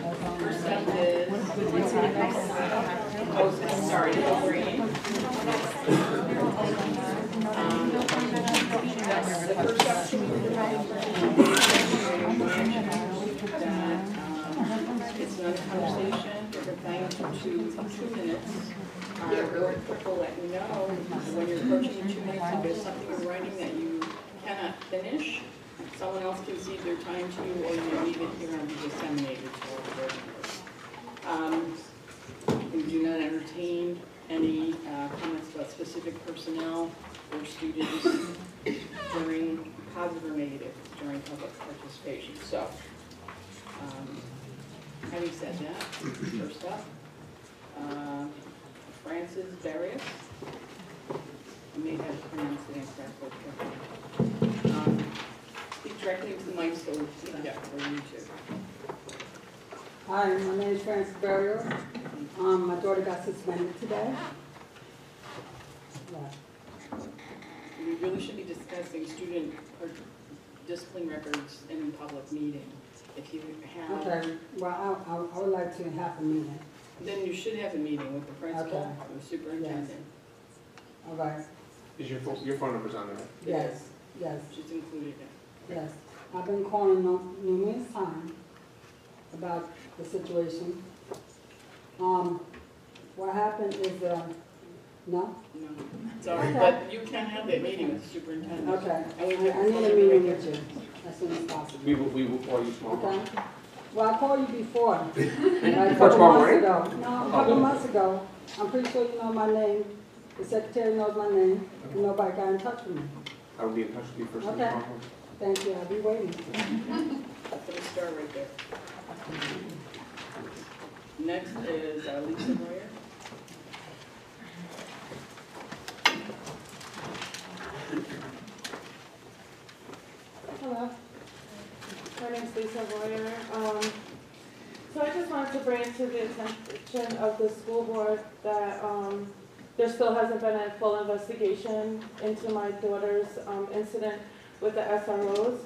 First up is, sorry, green. The first it's another conversation. We're planning to 2 minutes. Really quick will let you know when you're approaching the 2 minutes, if there's something in writing that you cannot finish, someone else can cede their time to you, or you may leave it here and be disseminated to all the board members. We do not entertain any comments about specific personnel or students during positive or negative during public participation. So, having said that, first up, Francis Barrios. I may have pronounced it incorrectly. Speak directly into the mic so we can get for you too. Hi, my name is Francis Barrios. My daughter got suspended today. Yeah. We really should be discussing student discipline records in a public meeting. If you have, Okay, well, I would like to have a meeting. then you should have a meeting with the principal Okay. or the superintendent. All right, Is your phone number's on there? yes, yes, She's included it. yes. I've been calling numerous times about the situation. What happened is, no? No, sorry, Okay. but you can have that meeting with the superintendent. Okay, And we I have need a meeting with you as soon as possible. We will call you tomorrow. Okay? Well, I called you before, like a Tomorrow couple months morning? ago. No, a couple months ago. I'm pretty sure you know my name. The secretary knows my name, and nobody got in touch with me. I will be in touch with you first thing Okay. tomorrow morning. Thank you, I'll be waiting. That's gonna start right there. Next is Lisa Boyer. Hello, my name's Lisa Boyer. So I just wanted to bring to the attention of the school board that there still hasn't been a full investigation into my daughter's incident with the SROs.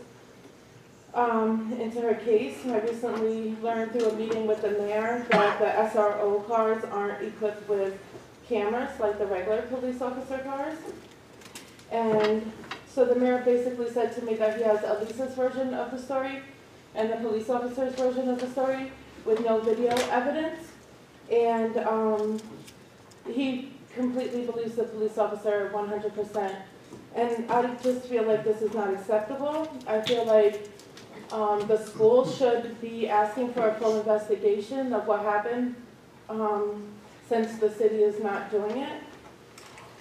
Into her case, I recently learned through a meeting with the mayor that the SRO cars aren't equipped with cameras like the regular police officer cars. And so the mayor basically said to me that he has Elisa's version of the story and the police officer's version of the story with no video evidence. And he completely believes the police officer 100%. And I just feel like this is not acceptable. I feel like the school should be asking for a full investigation of what happened since the city is not doing it.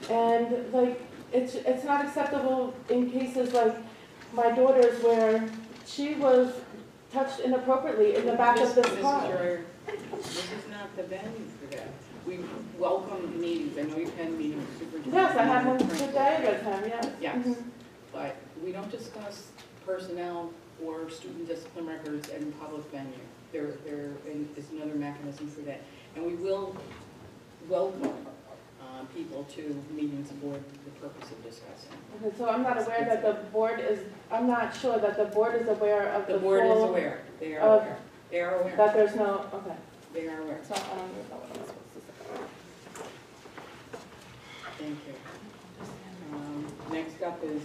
And like, it's not acceptable in cases like my daughter's where she was touched inappropriately in the back of this car. This is not the venue for that. We welcome meetings. I know you've had meetings with superintendent. Yes, I had one today with him, yes. Yes, Mhm. but we don't discuss personnel or student discipline records in public venue. There is another mechanism for that. And we will welcome people to meetings for the purpose of discussing. Okay, so I'm not aware that the board is, I'm not sure that the board is aware of The the board is full, aware. They are aware. They are aware. that there's no, okay. They are aware. So I don't even know what I'm supposed to say. Thank you. Next up is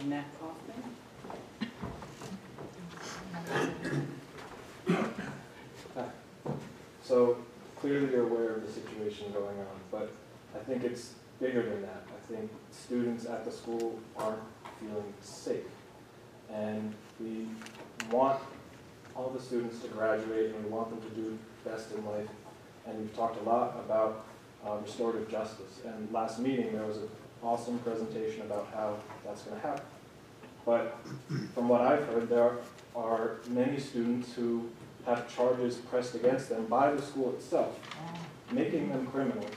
Matt Kaufman. So clearly you're aware of the situation going on, but I think it's bigger than that. I think students at the school aren't feeling safe. And we want all the students to graduate and we want them to do best in life. And we've talked a lot about restorative justice. And last meeting there was an awesome presentation about how that's going to happen. But from what I've heard, there are many students who have charges pressed against them by the school itself, making them criminals.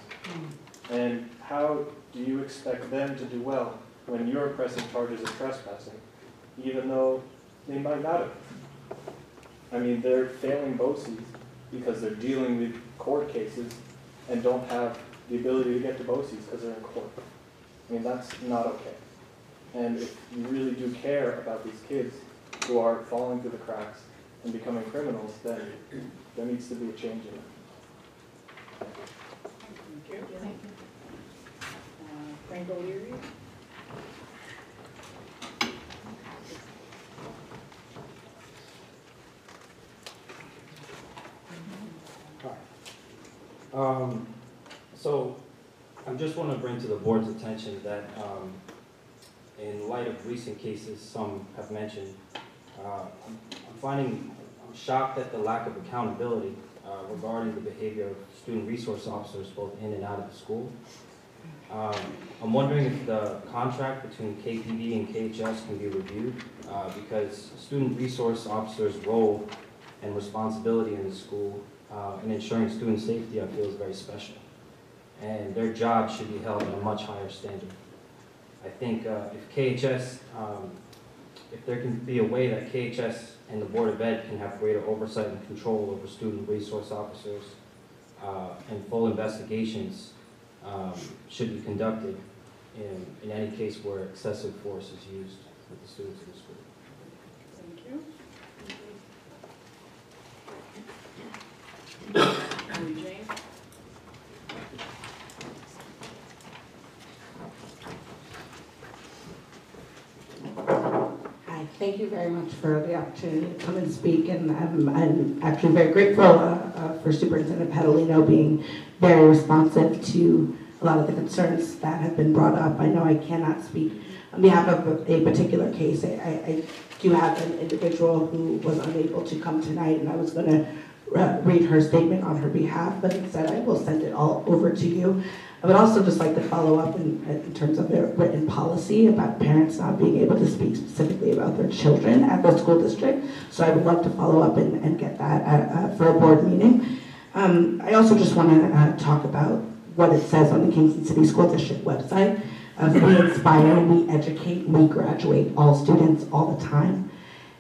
And how do you expect them to do well when you're pressing charges of trespassing, even though they might not have? I mean, they're failing BOCES because they're dealing with court cases and don't have the ability to get to BOCES because they're in court. I mean, that's not okay. And if you really do care about these kids who are falling through the cracks and becoming criminals, then there needs to be a change in it. Thank you. Frank O'Leary? So I just want to bring to the board's attention that in light of recent cases some have mentioned, I'm shocked at the lack of accountability regarding the behavior of student resource officers both in and out of the school. I'm wondering if the contract between KPD and KHS can be reviewed because student resource officers' role and responsibility in the school in ensuring student safety, I feel, is very special. And their job should be held at a much higher standard. I think if KHS, if there can be a way that KHS and the Board of Ed can have greater oversight and control over student resource officers and full investigations should be conducted in any case where excessive force is used with the students in the school. Thank you. Mary Jane? Hi, thank you very much for the opportunity to come and speak, and I'm actually very grateful for Superintendent Petalino being very responsive to a lot of the concerns that have been brought up. I know I cannot speak on behalf of a particular case. I do have an individual who was unable to come tonight, and I was going to read her statement on her behalf, but instead I will send it all over to you. I would also just like to follow up in terms of their written policy about parents not being able to speak specifically about their children at the school district. So I would love to follow up and get that for a board meeting. I also just want to talk about what it says on the Kingston City School District website. We inspire, we educate, we graduate all students all the time.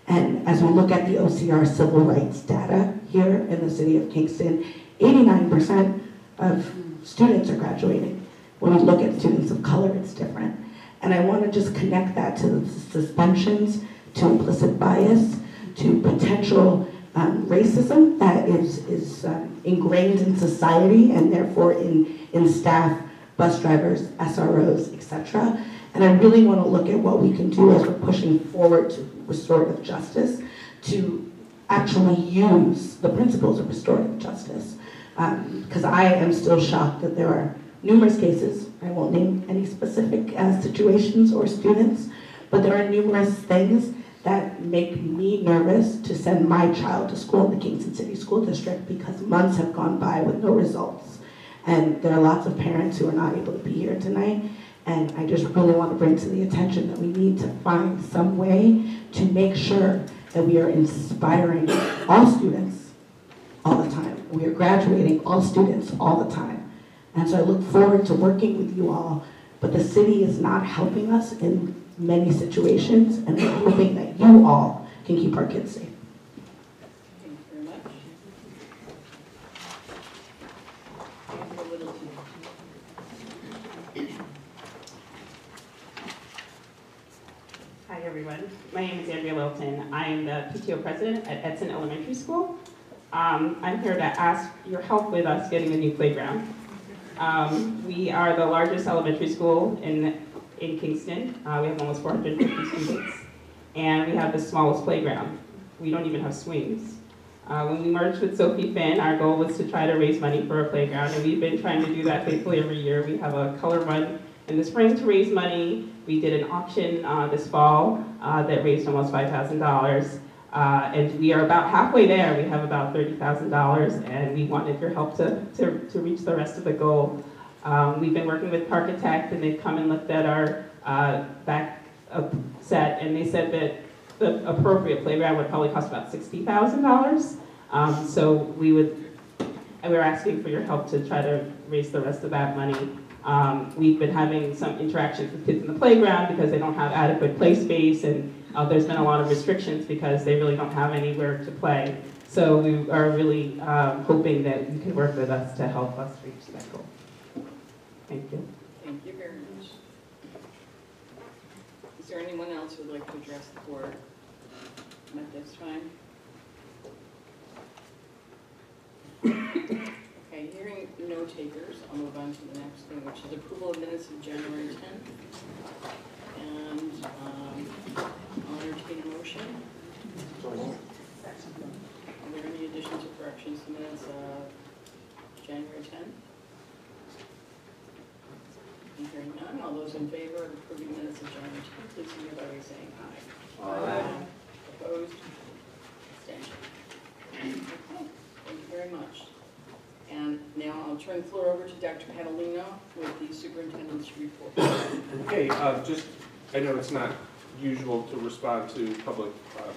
And as we look at the OCR civil rights data here in the city of Kingston, 89% of students are graduating. When we look at students of color, it's different. And I want to just connect that to the suspensions, to implicit bias, to potential racism that is ingrained in society and therefore in staff, bus drivers, SROs, etc. And I really want to look at what we can do as we're pushing forward to restorative justice to actually use the principles of restorative justice. Because I am still shocked that there are numerous cases, I won't name any specific situations or students, but there are numerous things that make me nervous to send my child to school in the Kingston City School District because months have gone by with no results. And there are lots of parents who are not able to be here tonight, and I just really want to bring to the attention that we need to find some way to make sure that we are inspiring all students all the time. We are graduating all students all the time. And so I look forward to working with you all, but the city is not helping us in many situations, and we're hoping that you all can keep our kids safe. Thank you very much. Andrew Littleton. Hi everyone, my name is Andrea Littleton. I am the PTO president at Edson Elementary School. I'm here to ask your help with us getting a new playground. We are the largest elementary school in Kingston. We have almost 450 students, and we have the smallest playground. We don't even have swings. When we merged with Sophie Finn, our goal was to try to raise money for a playground, and we've been trying to do that faithfully every year. We have a color run in the spring to raise money. We did an auction this fall that raised almost $5,000. And we are about halfway there. We have about $30,000, and we wanted your help to reach the rest of the goal. We've been working with Parkitect, and they've come and looked at our back set, and they said that the appropriate playground would probably cost about $60,000. So we're asking for your help to try to raise the rest of that money. We've been having some interactions with kids in the playground because they don't have adequate play space, and there's been a lot of restrictions because they really don't have anywhere to play. So we are really hoping that you can work with us to help us reach that goal. Thank you. Thank you very much. Is there anyone else who would like to address the board at this time? Okay, hearing no takers, I'll move on to the next thing, which is approval of minutes of January 10th. And I'll entertain a motion. Are there any additions or corrections to minutes of January 10th? And hearing none, all those in favor of approving minutes of January 10th, please signify by saying aye. Aye. Opposed? Abstention. Okay, thank you very much. And now I'll turn the floor over to Dr. Catalino with the superintendent's report. Okay, I know it's not usual to respond to public,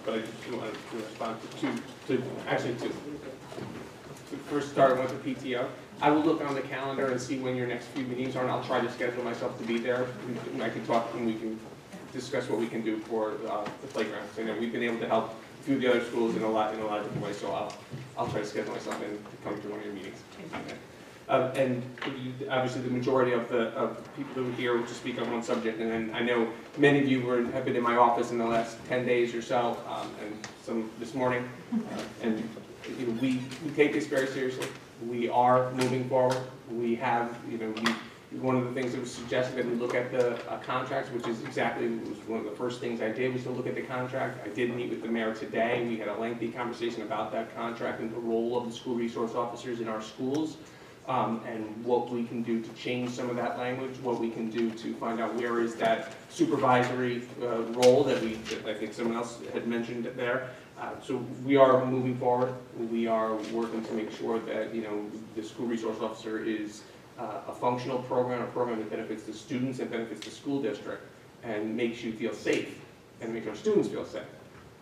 but I just wanted to respond to first start with the PTO. I will look on the calendar and see when your next few meetings are, and I'll try to schedule myself to be there. I can talk and we can discuss what we can do for the playgrounds. I know we've been able to help a few of the other schools in a lot of different ways, so I'll try to schedule myself in to come to one of your meetings. Okay. And obviously the majority of the people who are here will just speak on one subject, and then I know many of you have been in my office in the last 10 days or so, and some this morning, and we take this very seriously. We are moving forward. We have, one of the things that was suggested that we look at the contracts, which is exactly one of the first things I did was to look at the contract. I did meet with the mayor today. We had a lengthy conversation about that contract and the role of the school resource officers in our schools, and what we can do to change some of that language, what we can do to find out where is that supervisory role that I think someone else had mentioned there. So we are moving forward. We are working to make sure that the school resource officer is a functional program, a program that benefits the students and benefits the school district and makes you feel safe and makes our students feel safe.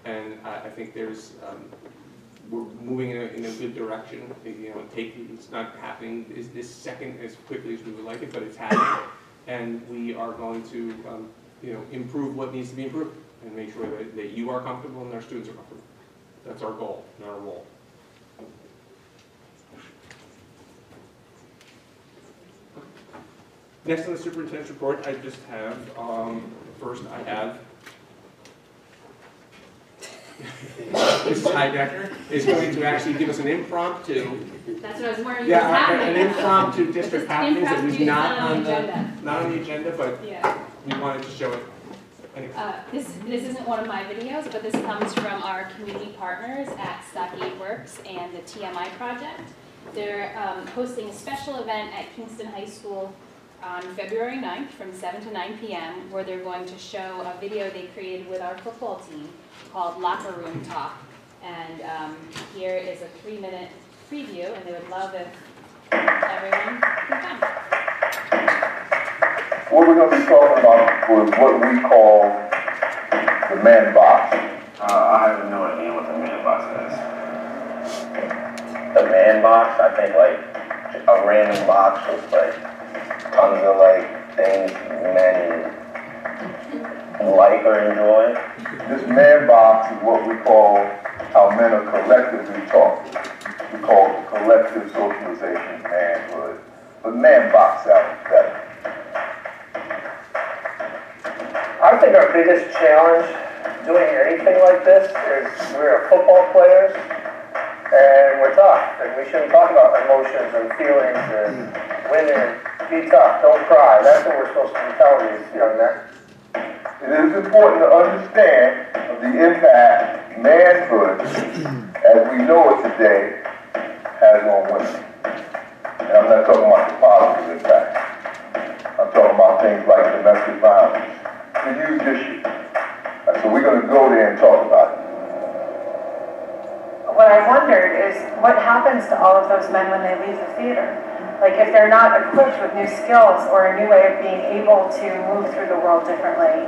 And I think we're moving in a good direction. It's not happening this second as quickly as we would like it, but it's happening. And we are going to improve what needs to be improved and make sure that you are comfortable and our students are comfortable. That's our goal, not our role. Next on the superintendent's report, I just have, first I have Mrs. Heidecker is going to actually give us an impromptu. That's what I was wondering. An impromptu district happenings that was not on the agenda, but yeah. We wanted to show it. Anyway. This isn't one of my videos, but this comes from our community partners at Stockade Works and the TMI project. They're hosting a special event at Kingston High School on February 9th from 7 to 9 p.m. where they're going to show a video they created with our football team called Locker Room Talk. And here is a 3-minute preview, and they would love if everyone can come. What we're going to be talking about was what we call the man box. I have no idea what the man box is. The man box? I think like a random box with like tons of like things men like or enjoy. This man box is what we call how men are collectively taught. We call it collective socialization, manhood. But man box sounds better. I think our biggest challenge doing anything like this is we're football players and we're tough and we shouldn't talk about emotions and feelings and women. Be tough, don't cry. That's what we're supposed to be telling these young men. It is important to understand the impact manhood, as we know it today, has on women. And I'm not talking about the positive impact. I'm talking about things like domestic violence. It's a huge issue. So we're going to go there and talk about it. What I wondered is what happens to all of those men when they leave the theater? Like if they're not equipped with new skills or a new way of being able to move through the world differently,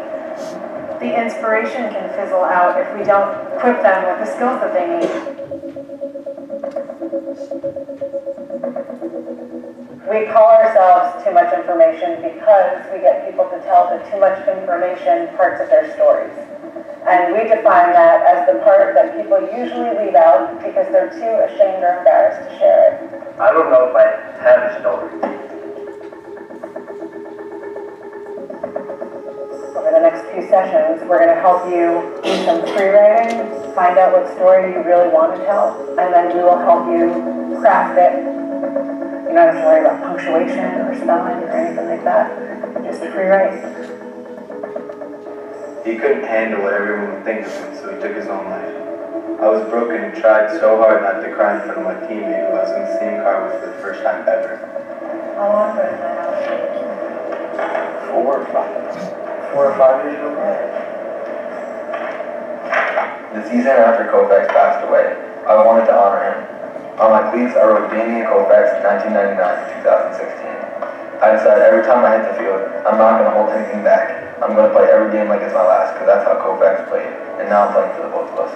the inspiration can fizzle out if we don't equip them with the skills that they need. We call ourselves Too Much Information because we get people to tell the too much information parts of their stories. And we define that as the part that people usually leave out because they're too ashamed or embarrassed to share it. I don't know if I have a story. Over the next few sessions, we're going to help you do some free writing, find out what story you really want to tell, and then we will help you craft it. You don't have to worry about punctuation or spelling or anything like that. Just free write. He couldn't handle what everyone would think of him, so he took his own life. I was broken and tried so hard not to cry in front of my teammate who I was in the same car with for the first time ever. How long ago did that happen? 4 or 5 years ago. The season after Koufax passed away, I wanted to honor him. On my cleats, I wrote Damian Koufax 1999 to 2016. I decided every time I hit the field, I'm not going to hold anything back. I'm going to play every game like it's my last, because that's how Koufax played. And now I'm playing for the both of us.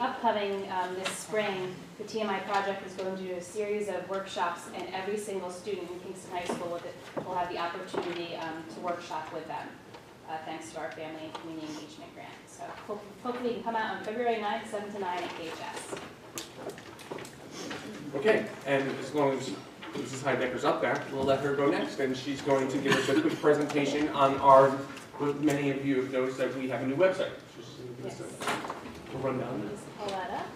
Upcoming this spring, the TMI project is going to do a series of workshops, and every single student in Kingston High School will have the opportunity to workshop with them, thanks to our Family and Community Engagement Grant. So hopefully you can come out on February 9th, 7 to 9 at KHS. Okay, and as long as Mrs. Heidecker's up there, we'll let her go next, and she's going to give us a quick presentation on what many of you have noticed that we have a new website. Just give us a rundown. Just pull that up.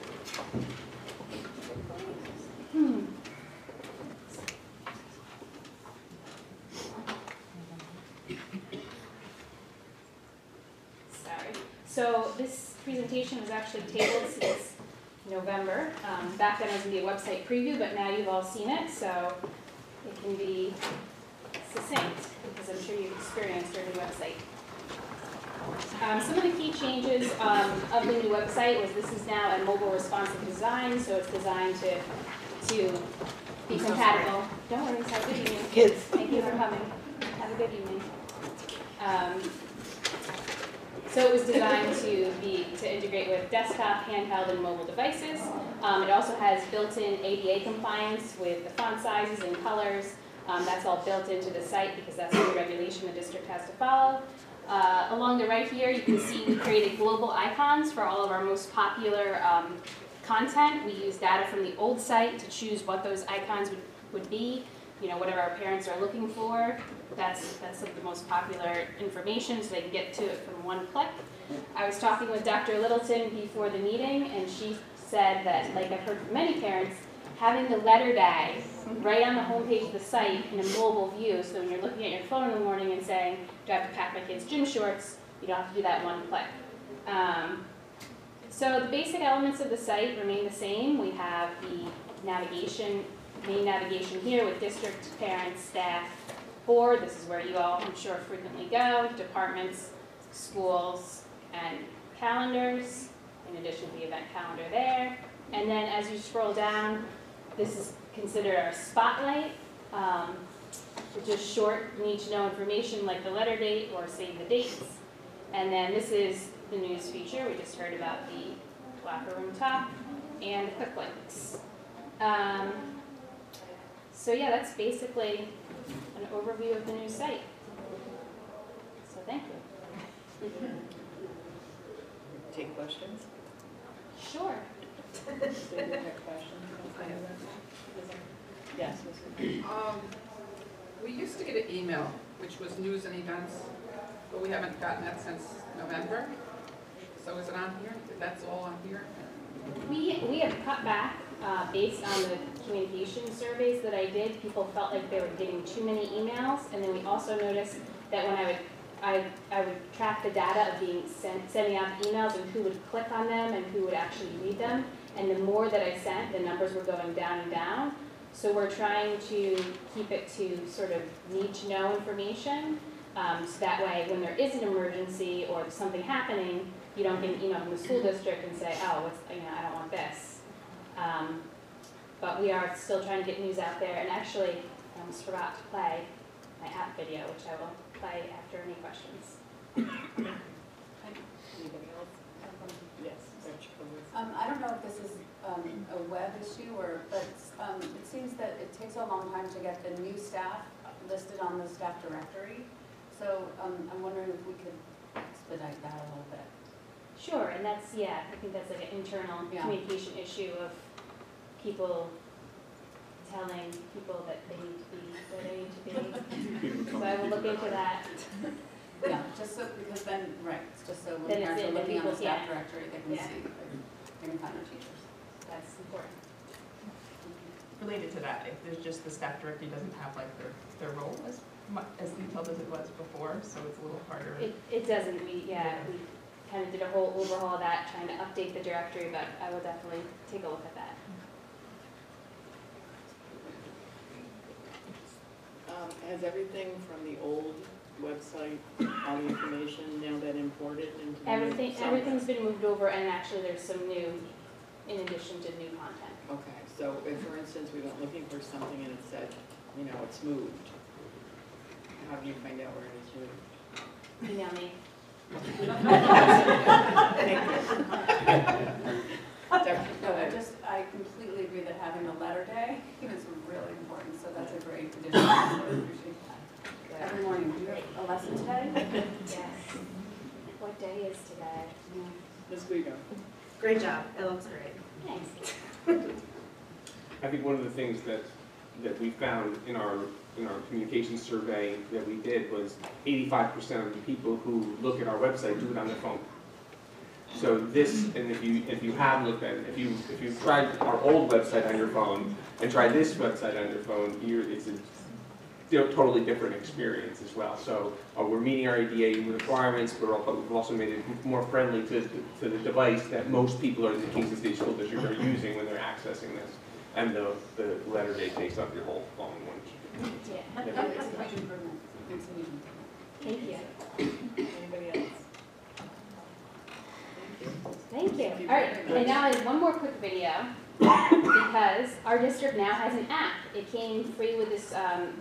Sorry. So this presentation was actually tabled since November. Back then it was going to be a website preview, but now you've all seen it, so it can be succinct, because I'm sure you've experienced our new website. Some of the key changes of the new website was this is now a mobile responsive design, so it's designed to be compatible. Don't worry, have a good evening. Kids. Thank you for coming. Have a good evening. So it was designed to integrate with desktop, handheld, and mobile devices. It also has built-in ADA compliance with the font sizes and colors. That's all built into the site because that's the regulation the district has to follow. Along the right here, you can see we created global icons for all of our most popular content. We use data from the old site to choose what those icons would be. You know, whatever our parents are looking for, that's some of the most popular information, so they can get to it from one click. I was talking with Dr. Littleton before the meeting, and she said that, like I've heard from many parents, having the letter day right on the homepage of the site in a mobile view, so when you're looking at your phone in the morning and saying, do I have to pack my kids' gym shorts, you don't have to do that one click. So the basic elements of the site remain the same. We have the navigation, main navigation here with district, parents, staff, board. This is where you all, I'm sure, frequently go, departments, schools, and calendars, in addition to the event calendar there. And then as you scroll down, this is considered our spotlight, which is short, need-to-know information like the letter date or save the dates. And then this is the news feature. We just heard about the locker room talk and quick links. So yeah, that's basically an overview of the new site. So thank you. Take questions? Sure. Yes. We used to get an email, which was news and events, but we haven't gotten that since November. So is it on here? That's all on here? We have cut back based on the communication surveys that I did. People felt like they were getting too many emails, and then we also noticed that when I would track the data of being sending out emails and who would click on them and who would actually read them. And the more that I sent, the numbers were going down and down. So we're trying to keep it to sort of need-to-know information. So that way, when there is an emergency or something happening, you don't get an email from the school district and say, oh, I don't want this. but we are still trying to get news out there. And actually, I almost forgot to play my app video, which I will play after any questions. Anybody else? Yes. I don't know if this is a web issue but it seems that it takes a long time to get the new staff listed on the staff directory. So I'm wondering if we could expedite that a little bit. Sure, and that's, yeah, I think that's like an internal communication issue of people telling people that they need to be where they need to be. So I will look into that. Yeah, just so, because then, right, it's just so when Then it's parents are in the looking on the people's- staff yeah. directory, they can Yeah. see, they can find their teachers. That's important. Related to that, if there's just the staff directory doesn't have like their role as detailed as it was before, so it's a little harder. It doesn't, we kind of did a whole overhaul of that, trying to update the directory, but I will definitely take a look at that. Has everything from the old website, all the information now been imported into the new? Everything's been moved over, and actually there's some new, in addition to new content. Okay, so if, for instance, we went looking for something and it said, you know, it's moved, how do you find out where it is moved? Email me. I completely agree that having a letter day is really important, so that's a great addition. I really appreciate that. Every morning, do you have a lesson today? Yes. What day is today? Ms. Guido? Great job, it looks great. Thanks. I think one of the things that we found in our communication survey that we did was 85% of the people who look at our website do it on their phone. So this, and if you have looked at it, if you've tried our old website on your phone and tried this website on your phone, it's a totally different experience as well. So we're meeting our ADA requirements, but we've also made it more friendly to the device that most people in the Kingston State School District are using when they're accessing this. And the letter day takes up your whole phone one. Yeah. It's a huge improvement. It's a huge improvement. Thank you. Anybody else? Thank you. All right, and now I have one more quick video because our district now has an app. It came free with this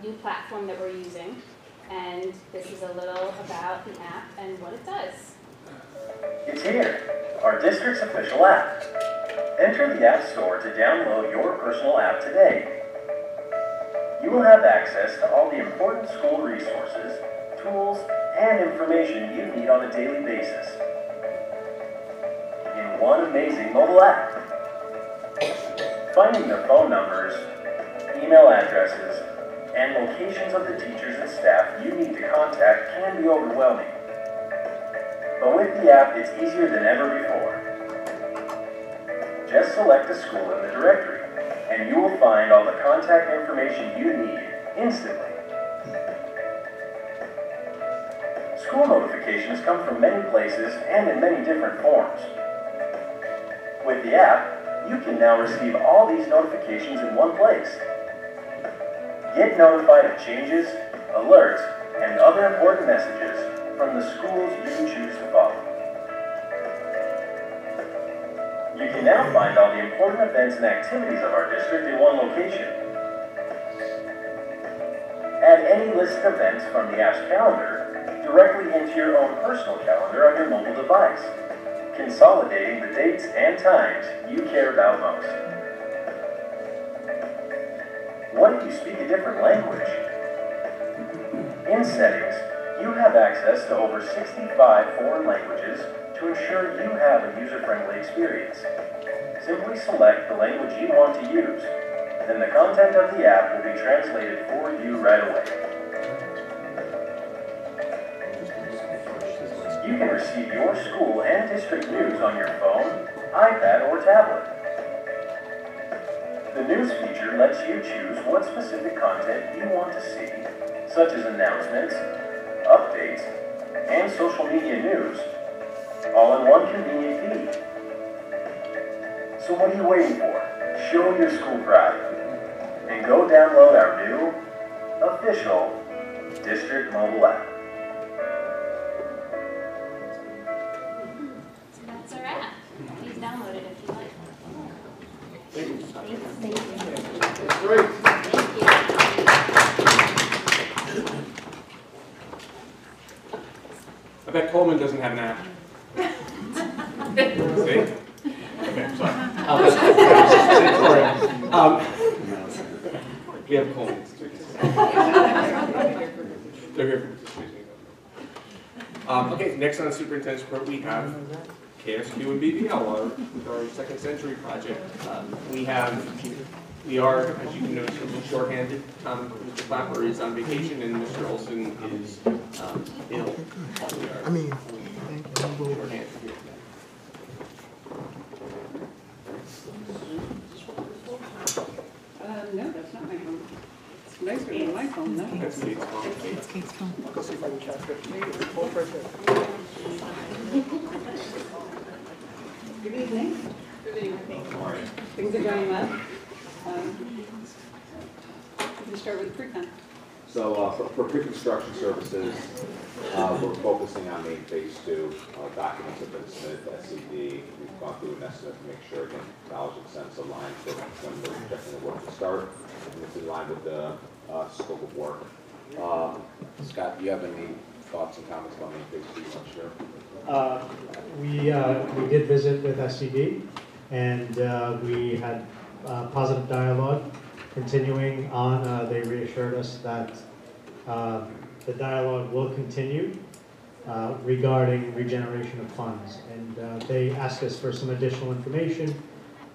new platform that we're using, and this is a little about the app and what it does. It's here, our district's official app. Enter the App Store to download your personal app today. You will have access to all the important school resources, tools, and information you need on a daily basis in one amazing mobile app. Finding the phone numbers, email addresses, and locations of the teachers and staff you need to contact can be overwhelming. But with the app, it's easier than ever before. Just select a school in the directory, and you will find all the contact information you need instantly. School notifications come from many places and in many different forms. With the app, you can now receive all these notifications in one place. Get notified of changes, alerts, and other important messages from the schools you choose to follow. You can now find all the important events and activities of our district in one location. Add any listed events from the app's calendar directly into your own personal calendar on your mobile device, consolidating the dates and times you care about most. What if you speak a different language? In Settings, you have access to over 65 foreign languages to ensure you have a user-friendly experience. Simply select the language you want to use, then the content of the app will be translated for you right away. You can receive your school and district news on your phone, iPad, or tablet. The news feature lets you choose what specific content you want to see, such as announcements, updates, and social media news, all in one convenient feed. So what are you waiting for? Show your school pride and go download our new, official district mobile app. So that's our app. Please download it if you like. Thank you. Thank you. Coleman doesn't have an app. See? Okay, sorry. We have Coleman's. They're here for this reason. Okay, next on the superintendent's report, we have KSQ and BBL, our second century project. We are, as you can notice, a little shorthanded. Mr. Clapper is on vacation and Mr. Olson is ill. Shorthanded here. No, that's not my phone. It's nicer than my phone, no? That's Kate's phone. It's Kate's phone. I'll see if I can catch it. Good evening. Good evening. Things are going well. We can start with pre-con. So for pre-construction services, we're focusing on main phase 2. Documents have been submitted to SCD. We've gone through an estimate to make sure, again, dollars and cents align for when we're projecting the work to start, and it's in line with the scope of work. Scott, do you have any thoughts and comments about main phase 2 you want to share? We did visit with SCD, and we had positive dialogue continuing on. They reassured us that the dialogue will continue regarding regeneration of funds. And they asked us for some additional information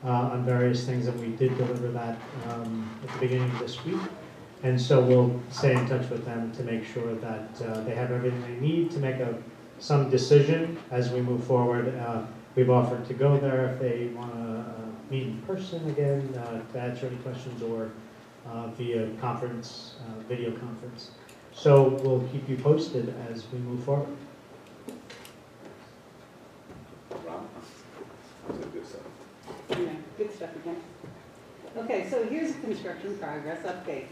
on various things, and we did deliver that at the beginning of this week. And so we'll stay in touch with them to make sure that they have everything they need to make some decision as we move forward. We've offered to go there if they want to meet in person again to answer any questions, or via conference, video conference. So we'll keep you posted as we move forward. Yeah, good stuff again. Okay, so here's a construction progress update.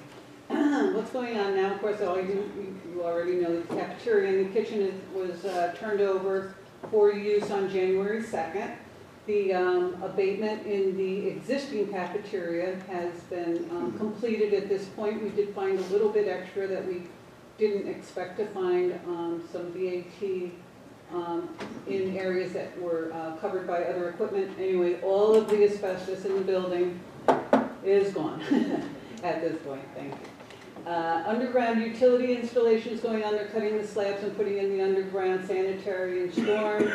What's going on now? Of course, you already know the cafeteria and the kitchen was turned over for use on January 2nd. The abatement in the existing cafeteria has been completed at this point. We did find a little bit extra that we didn't expect to find, some VAT in areas that were covered by other equipment. Anyway, all of the asbestos in the building is gone at this point. Thank you. Underground utility installations going on. They're cutting the slabs and putting in the underground sanitary and storm.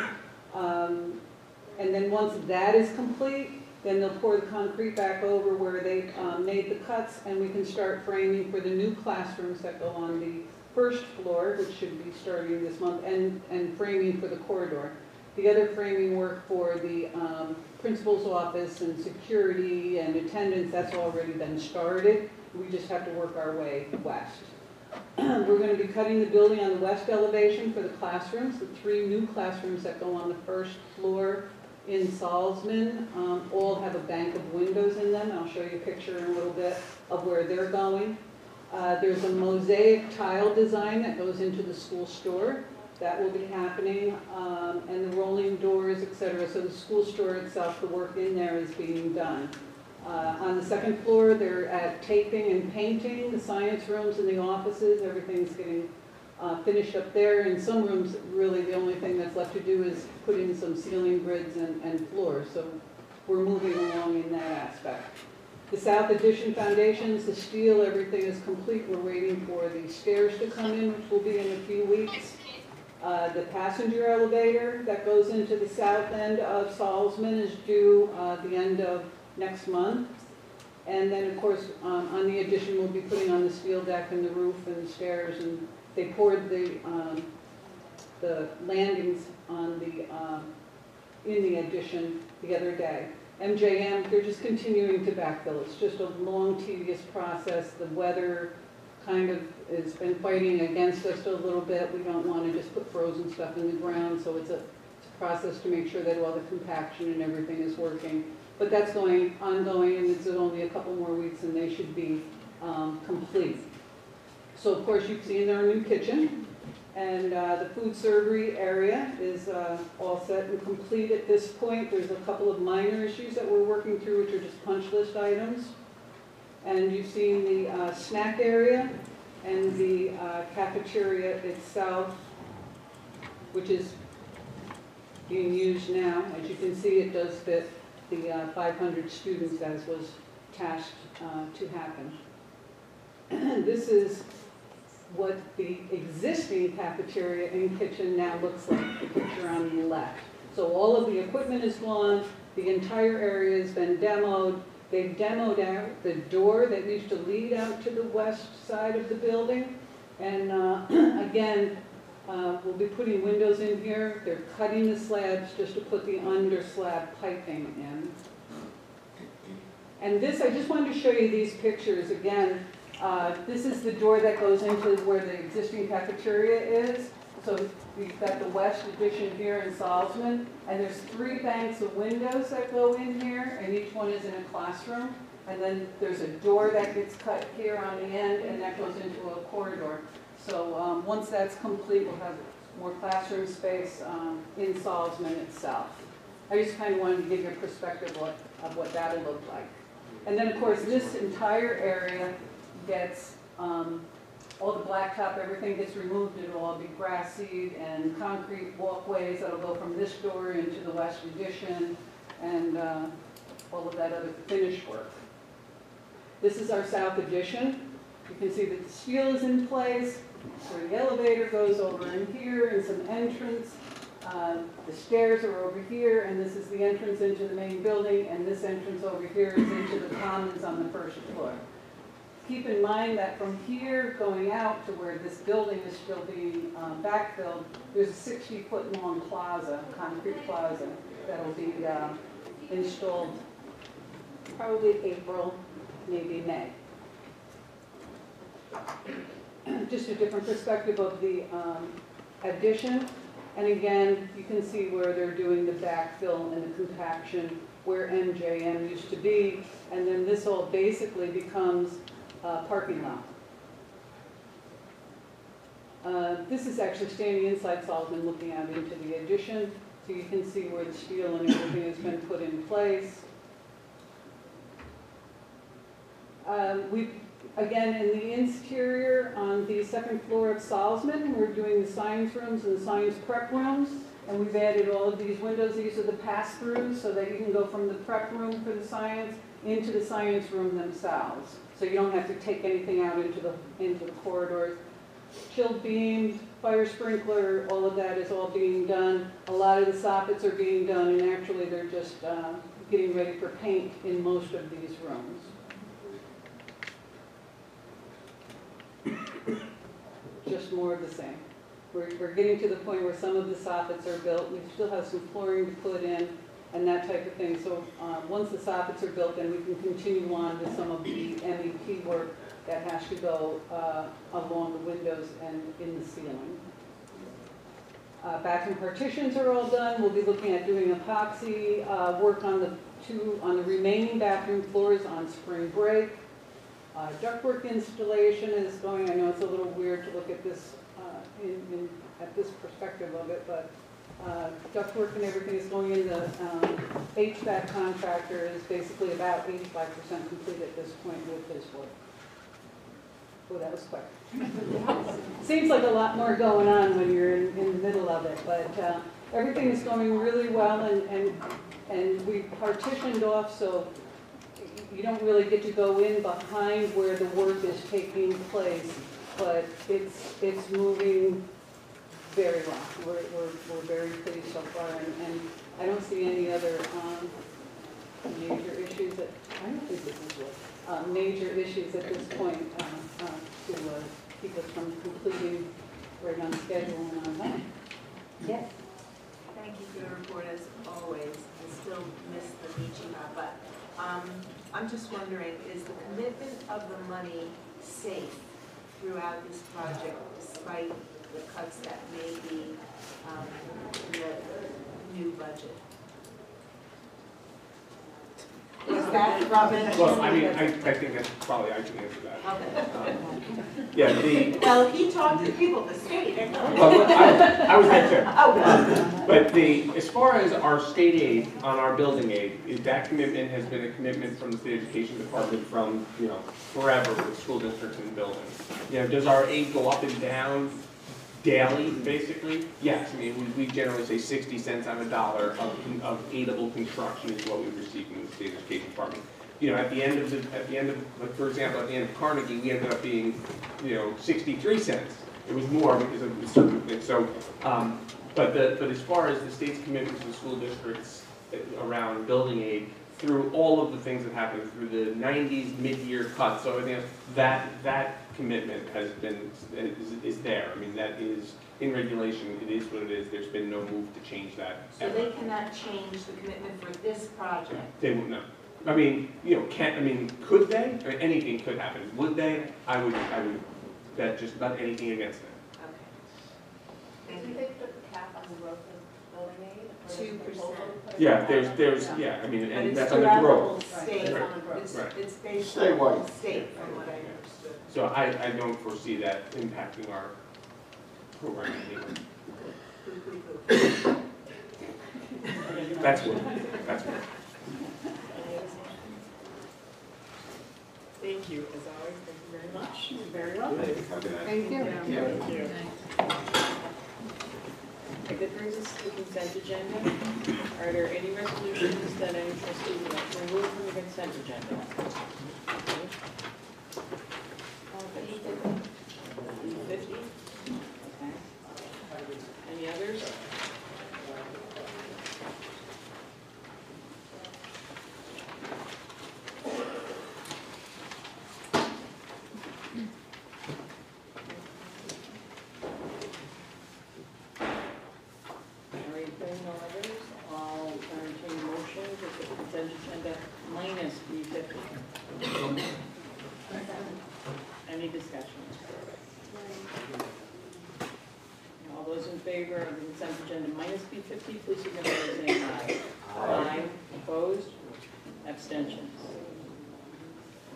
And then once that is complete, then they'll pour the concrete back over where they made the cuts, and we can start framing for the new classrooms that go on the first floor, which should be starting this month, and framing for the corridor. The other framing work for the principal's office and security and attendance, that's already been started. We just have to work our way west. We're going to be cutting the building on the west elevation for the classrooms, the 3 new classrooms that go on the first floor in Salzman. All have a bank of windows in them. I'll show you a picture in a little bit of where they're going. There's a mosaic tile design that goes into the school store. That will be happening, and the rolling doors, etc. So the school store itself, the work in there is being done. On the second floor, they're at taping and painting, the science rooms and the offices. Everything's getting finished up there. In some rooms, really the only thing that's left to do is put in some ceiling grids and floors. So we're moving along in that aspect. The South Addition foundations, the steel, everything is complete. We're waiting for the stairs to come in, which will be in a few weeks. The passenger elevator that goes into the south end of Salzman is due the end of next month. And then, of course, on the addition, we'll be putting on the steel deck and the roof and the stairs. And they poured the landings on in the addition the other day. MJM, they're just continuing to backfill. It's just a long, tedious process. The weather kind of has been fighting against us a little bit. We don't want to just put frozen stuff in the ground, so it's a process to make sure that all the compaction and everything is working. But that's ongoing, and it's only a couple more weeks, and they should be complete. So, of course, you've seen our new kitchen, and the food servery area is all set and complete at this point. There's a couple of minor issues that we're working through, which are just punch list items. And you've seen the snack area and the cafeteria itself which is being used now. As you can see, it does fit the 500 students as was tasked to happen. This is what the existing cafeteria and kitchen now looks like, the picture on the left. So all of the equipment is gone, the entire area has been demoed. They've demoed out the door that used to lead out to the west side of the building. And again, we'll be putting windows in here. They're cutting the slabs just to put the under slab piping in. And this, I just wanted to show you these pictures again. This is the door that goes into where the existing cafeteria is. So we've got the west addition here in Salzman, and there's 3 banks of windows that go in here, and each one is in a classroom. And then there's a door that gets cut here on the end, and that goes into a corridor. So once that's complete, we'll have more classroom space in Salzman itself. I just kind of wanted to give you a perspective of what that'll look like. And then, of course, this entire area gets, all the blacktop, everything gets removed. It'll all be grass seed and concrete walkways that'll go from this door into the west addition and all of that other finished work. This is our south addition. You can see that the steel is in place, where the elevator goes over in here and some entrance. The stairs are over here, and this is the entrance into the main building, and this entrance over here is into the commons on the first floor. Keep in mind that from here going out to where this building is still being backfilled, there's a 60-foot long plaza, concrete plaza, that'll be installed probably April, maybe May. Just a different perspective of the addition. And again, you can see where they're doing the backfill and the compaction where MJM used to be. And then this all basically becomes parking lot. This is actually standing inside Salzman looking out into the addition. So you can see where the steel and everything has been put in place. Again, in the interior on the second floor of Salzman, we're doing the science rooms and the science prep rooms. And we've added all of these windows. These are the pass-throughs so that you can go from the prep room for the science into the science room themselves. So you don't have to take anything out into the corridors. Chilled beams, fire sprinkler, all of that is all being done. A lot of the soffits are being done, and actually they're just getting ready for paint in most of these rooms. Just more of the same. We're getting to the point where some of the soffits are built. We still have some flooring to put in and that type of thing. So once the soffits are built, then we can continue on with some of the MEP work that has to go along the windows and in the ceiling. Bathroom partitions are all done. We'll be looking at doing epoxy work on the remaining bathroom floors on spring break. Ductwork installation is going. I know it's a little weird to look at this at this perspective of it, but ductwork and everything is going in. The HVAC contractor is basically about 85% complete at this point with his work. Oh, that was quick. Seems like a lot more going on when you're in the middle of it, but everything is going really well, and we partitioned off so you don't really get to go in behind where the work is taking place, but it's moving very well. We're very pleased so far, and I don't see any other major issues that I don't think this is what major issues at this point to keep us from completing right on schedule and on time. Yes. Thank you for your report as always. I still miss the Michina, but I'm just wondering, is the commitment of the money safe throughout this project despite the cuts that may be in the new budget? Is that Robin? Well, I mean, I think that's probably I can answer that. Okay. Yeah, well, he talked to the people at the state. Well, I was there too. Oh, but as far as our state aid on our building aid, that commitment has been a commitment from the state education department from forever with school districts and buildings. Does our aid go up and down? daily, basically, yes, I mean, we generally say 60 cents on a dollar of aidable construction is what we receive from the state education department. You know, at the end of, like, for example, at the end of Carnegie, we ended up being, 63 cents. It was more because of certain things. So, but as far as the state's commitment to the school districts around building aid, through all of the things that happened through the 90s mid-year cuts, so I think that commitment has been is there. I mean, that is in regulation. It is what it is. There's been no move to change that. So they cannot change the commitment for this project? They won't know. I mean, could they? I mean, anything could happen. Would they? I would bet just about anything against them. Okay. Did they put the cap on the growth of building aid? 2%. Yeah, there's yeah. I mean, But and it's that's on the growth. state, Right. it's based Statewide. on state, from what I understood. So I don't foresee that impacting our program anyway. That's what. Thank you, as always, thank you very much. You're very welcome. Thank you. Yeah. Thank you. Okay, that brings us to the consent agenda. Are there any resolutions that any trustee would like to remove from the consent agenda? E50? Okay. Any others? No others, I'll entertain a motion to put the consent agenda minus B50. Any discussion? All those in favor of the consent agenda minus B50, please signify by saying aye. Aye. Opposed? Abstentions?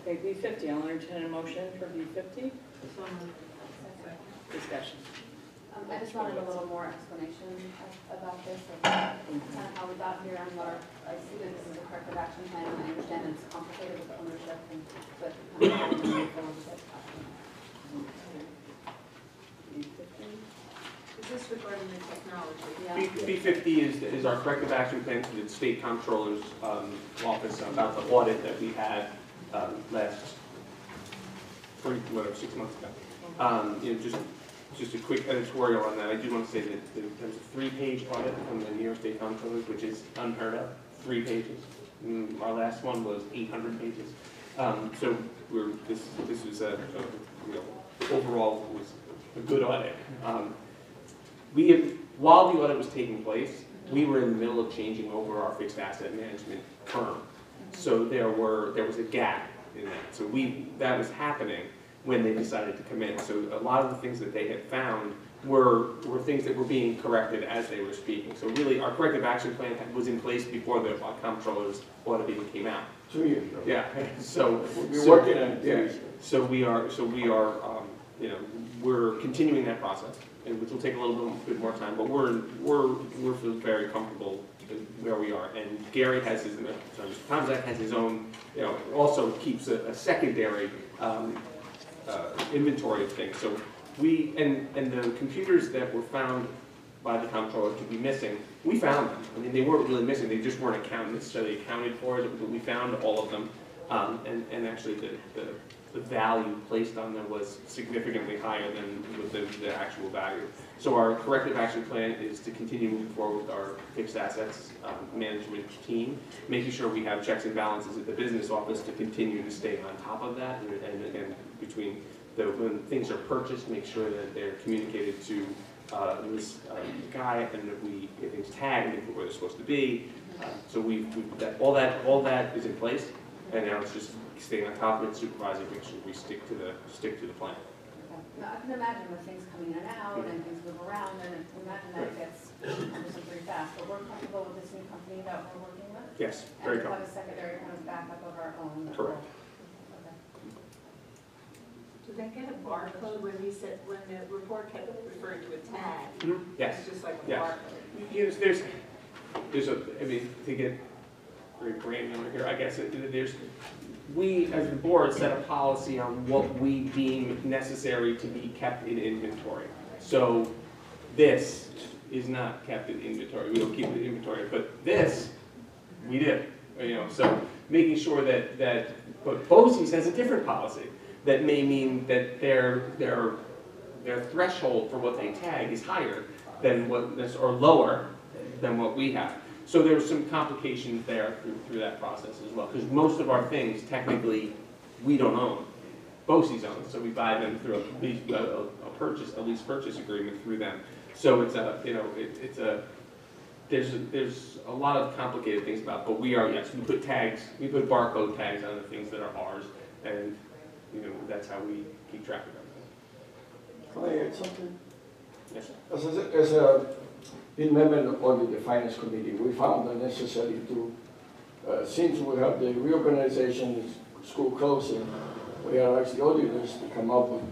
Okay, B50, I'll entertain a motion for B50. Discussion. I just wanted a little more explanation about this, of kind of how we got here and what I see that this is a corrective action plan, and I understand it's complicated with ownership, but kind of how we move forward with it. Is this regarding the technology? B50 is our corrective action plan to the state comptroller's office about the audit that we had last 6 months ago. Just a quick editorial on that. I do want to say that there's a 3-page audit from the New York State Comptroller, which is unheard of. 3 pages. Our last one was 800 pages. So this was overall was a good audit. While the audit was taking place, we were in the middle of changing over our fixed asset management firm. So there was a gap in that. So that was happening when they decided to come in. So a lot of the things that they had found were things that were being corrected as they were speaking. So really, our corrective action plan was in place before the comptroller's audit even came out. 2 years ago. Yeah. So we're working on it. Yeah. So we are. We're continuing that process, and which will take a little bit more time. But we're feel very comfortable where we are. And Gary has his. Tomzak has his own. Also keeps a secondary. Inventory of things. So and the computers that were found by the comptroller to be missing, we found them. I mean, they weren't really missing. They just weren't necessarily accounted for. But we found all of them, and actually the value placed on them was significantly higher than the actual value. So our corrective action plan is to continue moving forward with our fixed assets management team, making sure we have checks and balances at the business office to continue to stay on top of that, and again, between when things are purchased, make sure that they're communicated to this guy, and that everything's tagged where they're supposed to be. So all that is in place, and now it's just staying on top of it, supervising, make sure we stick to the plan. Now, I can imagine with things coming in and out and things move around, and imagine that it gets cumbersome pretty fast, but we're comfortable with this new company that we're working with? Yes, very comfortable. And we have a comfortable. secondary kind of backup of our own. Correct. Did they get a barcode when the report kept referring to a tag? Yes. It's just like a Yes. barcode. To get very granular here, I guess we as the board set a policy on what we deem necessary to be kept in inventory. So this is not kept in inventory. We don't keep it in inventory, but this, we do. You know, so making sure that but BOCES has a different policy that may mean that their threshold for what they tag is higher than what this, or lower than what we have. So there's some complications there through that process as well, because most of our things technically we don't own. BOCES owns, so we buy them through a lease purchase agreement through them. So it's a, you know, there's a lot of complicated things about it, but we are, yes, we put tags, we put barcode tags on the things that are ours, and you know, that's how we keep track of everything. Can I add something? Yes, sir. As a being member of the finance committee, we found it necessary to, since we have the reorganization, school closing, we are actually auditors to come up with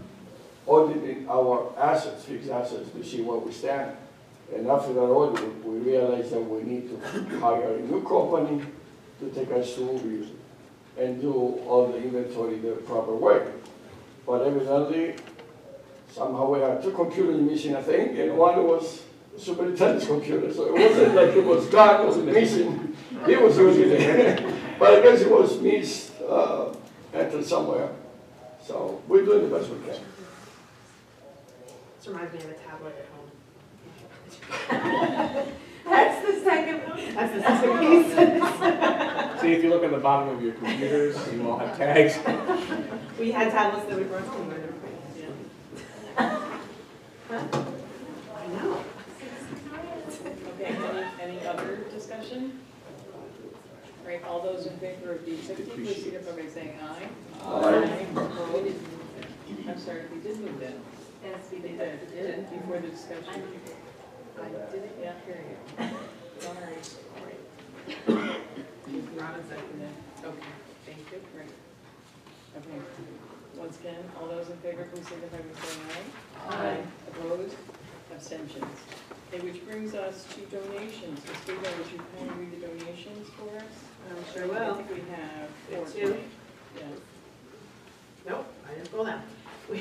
auditing our assets, fixed assets, to see where we stand. And after that audit, we realized that we need to hire a new company to take us through and do all the inventory the proper way. But evidently, somehow we had two computers missing, I think, and one was the superintendent's computer. So it wasn't like it was gone, it was missing. He was using it. But I guess it was missed, entered somewhere. So we're doing the best we can. This reminds me of a tablet at home. That's the second one. That's the second piece. See, if you look at the bottom of your computers, you all have tags. We had tablets that we brought home. Huh? I know. Okay, any other discussion? All right, all those in favor of D60, please signify by saying aye. Aye. Opposed? I'm sorry, we did move that. Yes, we They did, before the discussion. I didn't, yeah, here you go. Sorry. Robin seconded. Okay, thank you, great. Okay, once again, all those in favor, please signify by saying aye. Aye. Opposed? Abstentions. Okay, which brings us to donations. Ms. Vigo, would you kindly read the donations for us? Sure I will. think we have We have 4. two. Yeah. Nope, I didn't pull them. We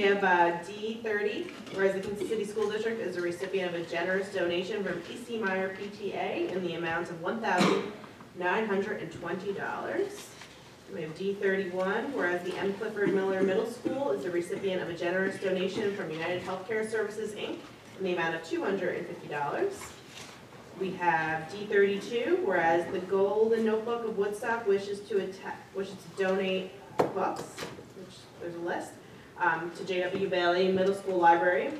have D30, whereas the Kingston City School District is a recipient of a generous donation from PC Meyer PTA in the amount of $1,920. We have D31, whereas the M. Clifford Miller Middle School is the recipient of a generous donation from United Healthcare Services, Inc. in the amount of $250. We have D32, whereas the Golden Notebook of Woodstock wishes to donate books, which there's a list, to J.W. Bailey Middle School Library.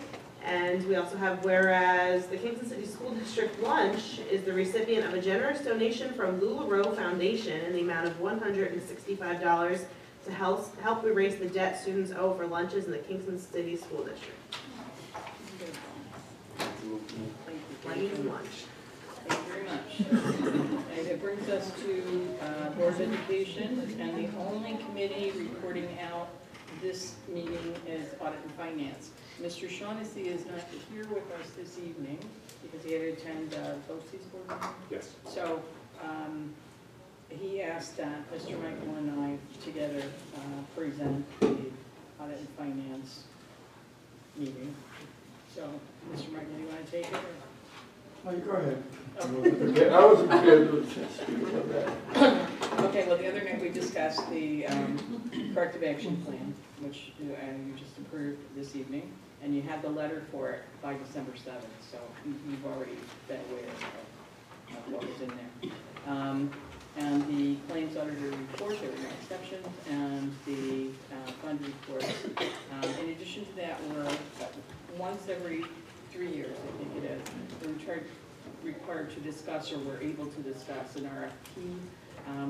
And we also have, whereas the Kingston City School District Lunch is the recipient of a generous donation from LuLaRoe Foundation in the amount of $165 to help erase the debt students owe for lunches in the Kingston City School District. Lunch. Thank you very much. And it brings us to Board of Education, and the only committee reporting out this meeting is Audit and Finance. Mr. Shaughnessy is not here with us this evening because he had to attend BOCES board meeting. Yes. So he asked that Mr. Michael and I together present the Audit and Finance meeting. So, Mr. Michael, do you want to take it? Or? Oh, you go ahead. Okay. I wasn't prepared to speak about that. Okay, well, the other night we discussed the corrective action plan, which you just approved this evening, and you had the letter for it by December 7th, so you've already been aware of what was in there. And the claims auditor report, there were no exceptions, and the fund reports. In addition to that, we're once every 3 years, I think it is, we're required to discuss, or we're able to discuss, an RFP.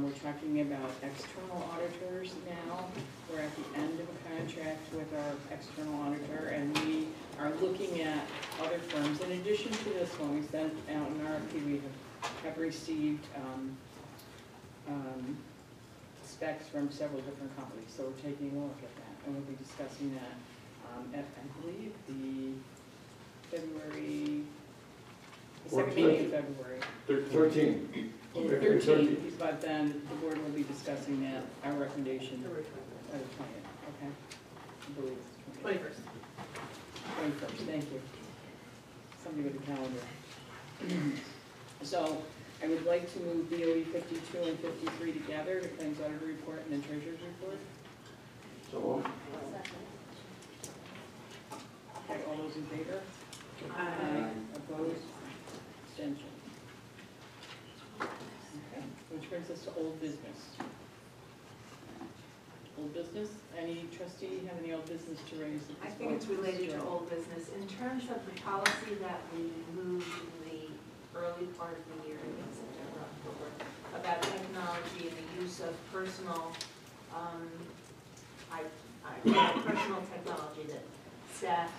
We're talking about external auditors now. We're at the end of a contract with our external auditor, and we are looking at other firms. In addition to this one, we sent out an RFP. We have received specs from several different companies, so we're taking a look at that, and we'll be discussing that at, I believe, the second meeting in February. 13. 13, but then the board will be discussing that, our recommendation at the 20th, okay? I believe it's 21st. 21st, thank you. somebody with a calendar. So I would like to move BOE 52 and 53 together, the claims auditor report and the treasurer's report. So, Okay, all those in favor? Aye. Opposed? Abstention? Okay, which brings us to old business. Old business, any trustee have any old business to raise? At I this think point? it's related to old business. In terms of the policy that we moved in the early part of the year, I think September, October, about technology and the use of personal, personal technology that staff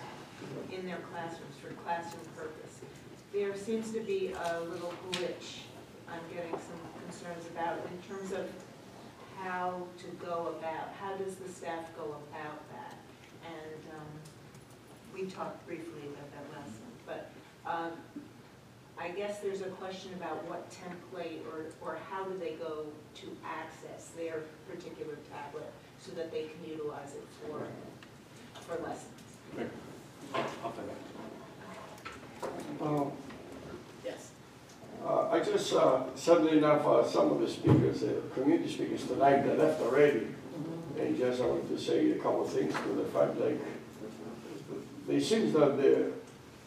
in their classrooms for classroom purpose. There seems to be a little glitch I'm getting some concerns about in terms of how to go about, how does the staff go about that? And we talked briefly about that last month, but I guess there's a question about what template or how do they go to access their particular tablet so that they can utilize it for lessons. I'll take that. Yes. I just, sadly enough, some of the speakers, community speakers tonight, they left already. And just I want to say a couple of things to the fact, like, it seems that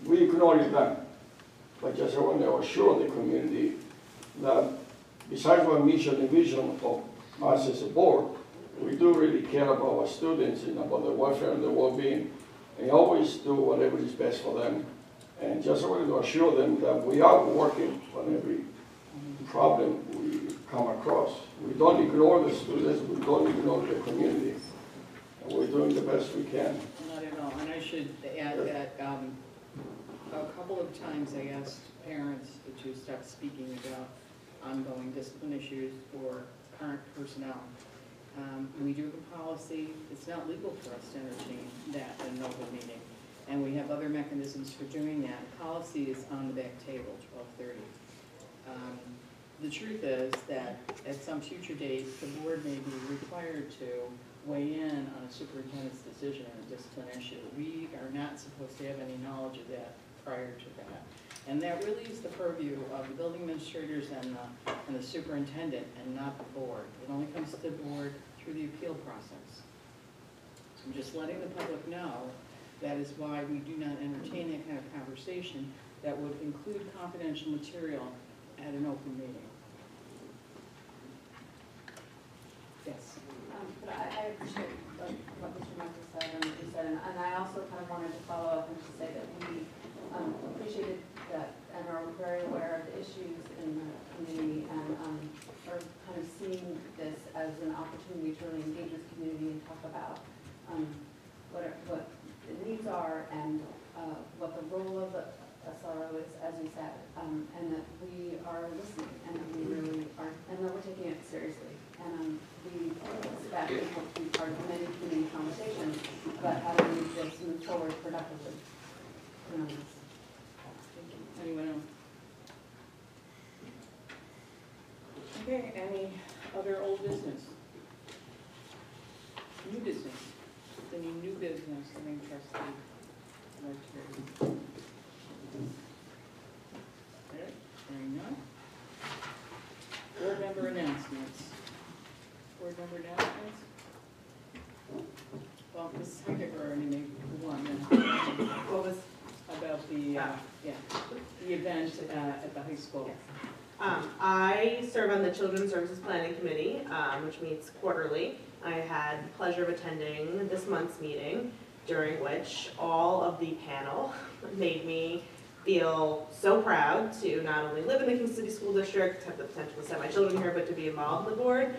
we acknowledge them. But just I want to assure the community that besides our mission and vision of us as a board, we do really care about our students and about their welfare and their well-being. And always do whatever is best for them. And just wanted to assure them that we are working on every problem we come across. We don't ignore the students, we don't ignore the community. And we're doing the best we can. Not at all, and I should add that a couple of times I asked parents to stop speaking about ongoing discipline issues for current personnel. We do have a policy, it's not legal for us to entertain that in an open meeting. And we have other mechanisms for doing that. Policy is on the back table, 1230. The truth is that at some future date, the board may be required to weigh in on a superintendent's decision on a discipline issue. We are not supposed to have any knowledge of that prior to that. And that really is the purview of the building administrators and the superintendent and not the board. It only comes to the board through the appeal process. So I'm just letting the public know that is why we do not entertain that kind of conversation that would include confidential material at an open meeting. Yes. But I appreciate what Mr. Michael said and what you said, and I also kind of wanted to follow up and to say that we appreciated that and are very aware of the issues in the community and are kind of seeing this as an opportunity to really engage with the community and talk about what the needs are and what the role of the SRO is, as you said, and that we are listening and that we really are, and that we're taking it seriously. And we expect and hope to be part of many community conversations about how to move this move forward productively. Anyone else? Okay, any other old business? New business? Any new business, any trustee? Okay, hearing none. Board member announcements. Board member announcements? Well, Mrs. Heidegger already made one. What was? About the, the event at the high school. I serve on the Children's Services Planning Committee, which meets quarterly. I had the pleasure of attending this month's meeting, during which all of the panel made me feel so proud to not only live in the Kingston City School District, have the potential to send my children here, but to be involved in the board,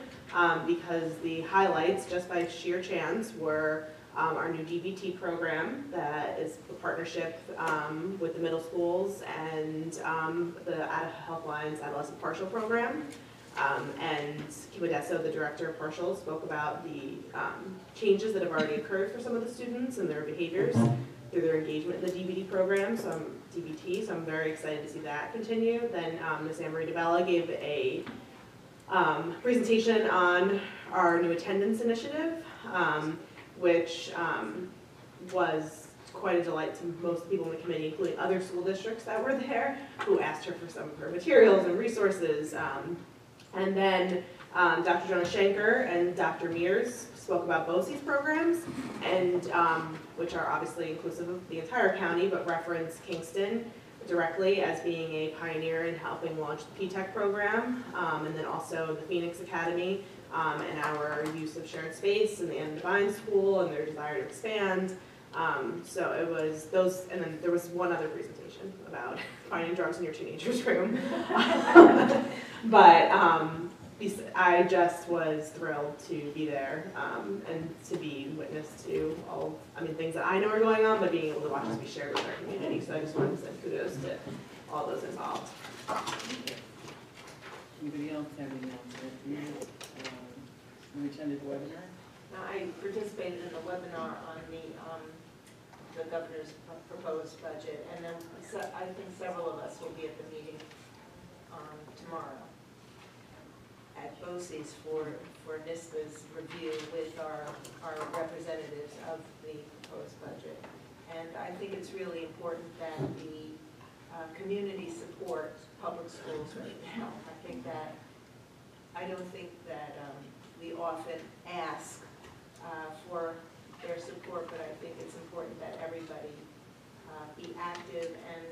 because the highlights, just by sheer chance, were our new DBT program that is a partnership with the middle schools and the Health Lines Adolescent Partial Program. And Kim Odesso, the director of partials, spoke about the changes that have already occurred for some of the students and their behaviors through their engagement in the DBT program, so I'm very excited to see that continue. Then Ms. Anne Marie DeBella gave a presentation on our new attendance initiative, which was quite a delight to most people in the committee, including other school districts that were there, who asked her for some of her materials and resources. And then Dr. Jonah Shanker and Dr. Mears spoke about BOCES programs, and which are obviously inclusive of the entire county, but reference Kingston directly as being a pioneer in helping launch the P-TECH program, and then also the Phoenix Academy, and our use of shared space and the Anna Devine School and their desire to expand. So it was those, and then there was one other presentation about finding drugs in your teenager's room. But I just was thrilled to be there and to be witness to all, things that I know are going on, but being able to watch this be shared with our community. So I just wanted to send kudos to all those involved. Anybody else have any announcements? You attended the webinar? I participated in the webinar on the governor's proposed budget, and then I think several of us will be at the meeting tomorrow at BOCES for NISBA's review with our representatives of the proposed budget. And I think it's really important that the community support public schools right now. I don't think that we often ask for their support, but I think it's important that everybody be active, and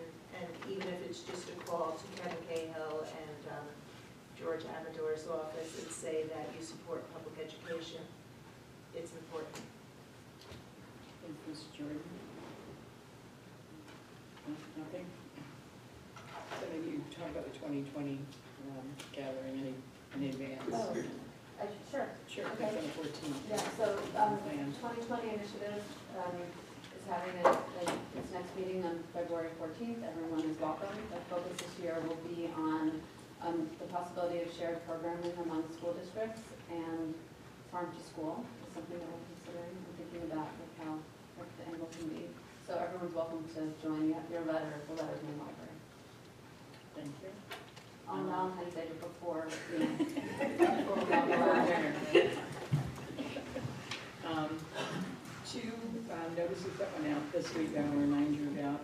even if it's just a call to Kevin Cahill and George Amador's office and say that you support public education, it's important. Thank you, Ms. Jordan. Nothing? So maybe you talk about the 2020 gathering in advance. Oh, sure. Sure, Okay. it's on the 14th. Yeah, so 2020 Initiative is having its next meeting on February 14th. Everyone is welcome. The focus this year will be on the possibility of shared programming among school districts, and farm to school is something that we're considering and thinking about what the angle can be. So everyone's welcome to join. You have your letter, the letter's in the library. Thank you. On Valentine's Day before, before we all go out. Two notices that went out this week that I want to remind you about.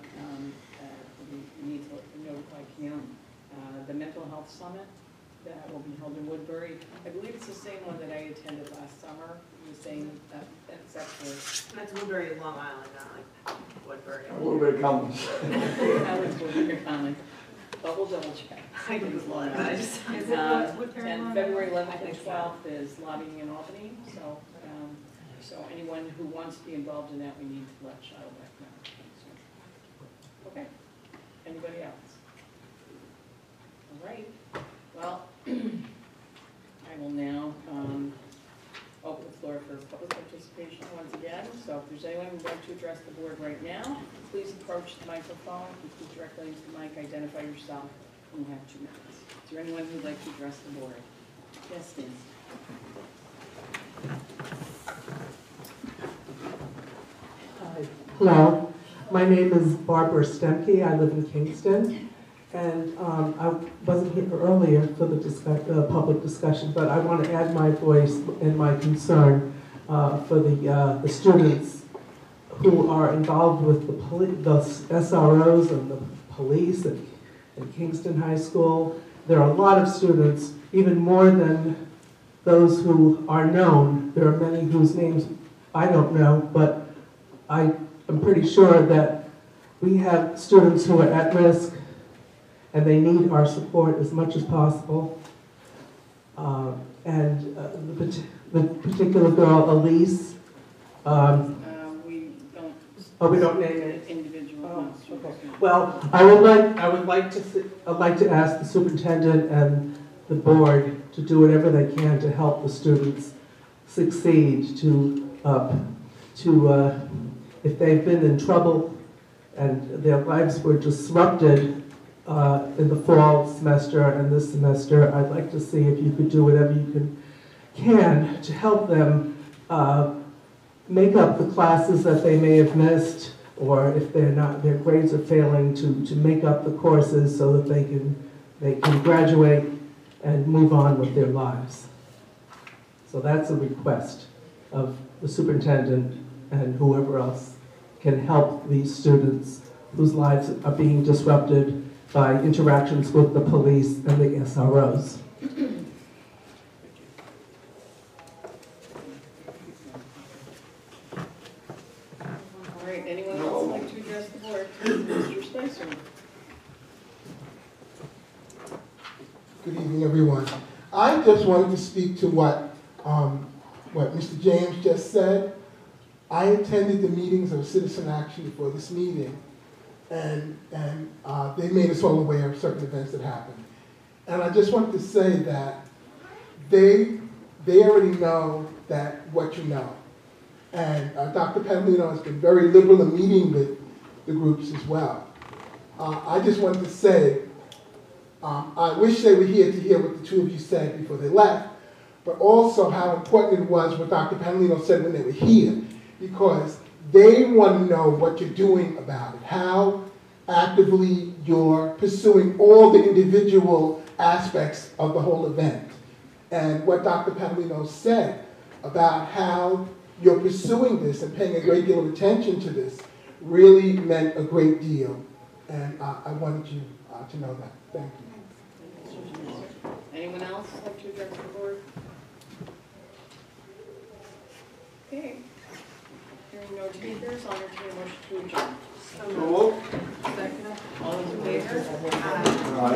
We need to notify Kim. The Mental Health Summit that will be held in Woodbury. I believe it's the same one that I attended last summer. The same, that's actually. That's Woodbury, Long Island, not like Woodbury. Woodbury Commons. That was Woodbury Commons. But we'll double check. I can Google it. I just. Is it Woodbury? And February 11th and 12th is lobbying in Albany. So, so anyone who wants to be involved in that, we need to let Shadowbeck know. So, okay. Anybody else? All right. Well, I will now open the floor for public participation once again. So if there's anyone who would like to address the board right now, please approach the microphone, speak directly into the mic, identify yourself, and you have 2 minutes. Is there anyone who would like to address the board? Yes, Nancy. Hi. Hello. My name is Barbara Stemke. I live in Kingston. And I wasn't here earlier for the public discussion, but I want to add my voice and my concern for the students who are involved with the SROs and the police at Kingston High School. There are a lot of students, even more than those who are known. There are many whose names I don't know, but I am pretty sure that we have students who are at risk, and they need our support as much as possible. The particular girl, Elise. We don't name it. Individual. Okay. Well, I would like to ask the superintendent and the board to do whatever they can to help the students succeed. If they've been in trouble and their lives were disrupted in the fall semester and this semester, I'd like to see if you could do whatever you can to help them make up the classes that they may have missed, or if their grades are failing, to make up the courses so that they can graduate and move on with their lives. So that's a request of the superintendent and whoever else can help these students whose lives are being disrupted by interactions with the police and the SROs. All right, anyone else like to address the board? Mr. Spicer. Good evening, everyone. I just wanted to speak to what Mr. James just said. I attended the meetings of Citizen Action before this meeting, and they made us all aware of certain events that happened. And I just wanted to say that they already know that what you know. And Dr. Petalino has been very liberal in meeting with the groups as well. I just wanted to say, I wish they were here to hear what the two of you said before they left, but also how important it was what Dr. Petalino said when they were here, because they want to know what you're doing about it, how actively you're pursuing all the individual aspects of the whole event. And what Dr. Petalino said about how you're pursuing this and paying a great deal of attention to this really meant a great deal. And I wanted you to know that. Thank you. Anyone else like to address the board? Okay. Hearing no takers, I'll entertain a motion to adjourn. So moved. Second. All those in favor? Aye.